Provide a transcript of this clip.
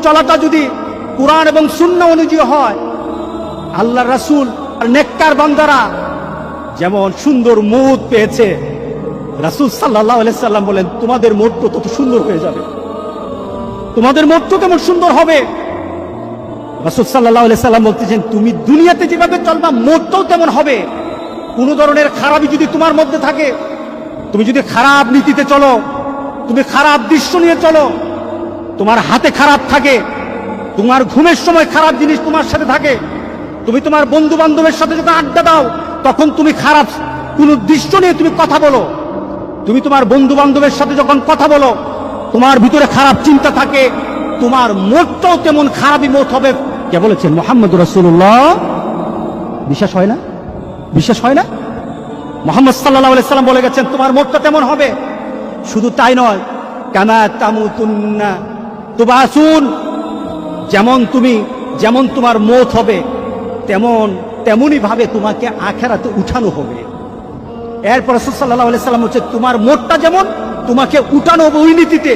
চলাটা যদি কুরআন এবং সুন্নাহ অনুযায়ী হয়, আল্লাহর রাসূল আর নেককার বান্দারা যেমন সুন্দর মউত পেয়েছে, রাসূল সাল্লাল্লাহু আলাইহি সাল্লাম বলেন তোমাদের মউত তত সুন্দর হয়ে যাবে, তোমাদের মউত কেমন সুন্দর হবে। রাসূল সাল্লাল্লাহু আলাইহি সাল্লাম বলতেছেন তুমি দুনিয়াতে যেভাবে চলবা মউতটাও তেমন হবে। কোন ধরনের খারাপই যদি তোমার মধ্যে থাকে, তুমি যদি খারাপ নীতিতে চলো, তুমি খারাপ দৃশ্য নিয়ে চলো, তোমার হাতে খারাপ থাকে, তোমার ঘুমের সময় খারাপ জিনিস তোমার সাথে থাকে, তুমি তোমার বন্ধু বান্ধবের সাথে যখন আড্ডা দাও তখন তুমি খারাপ কোন দৃশ্য নিয়ে তুমি কথা বলো, তুমি তোমার বন্ধু বান্ধবের সাথে যখন কথা বলো তোমার ভিতরে খারাপ চিন্তা থাকে, তোমার মতটাও তেমন খারাপই মত হবে। কে বলেছেন? মুহাম্মদুর রাসূলুল্লাহ। বিশ্বাস হয় না? বিশ্বাস হয় না? মুহাম্মদ সাল্লাল্লাহু আলাইহি সাল্লাম বলে গেছেন তোমার মতটা তেমন হবে। শুধু তাই নয়, কামা তামুতুন্না তুবাসুন, যেমন তোমার মত হবে তেমনই ভাবে তোমাকে আখিরাতে উঠানো হবে। এরপর রাসূল সাল্লাল্লাহু আলাইহি সাল্লাম বলেছেন তোমার মতটা যেমন তোমাকে উঠানো হবে ওই নীতিতে।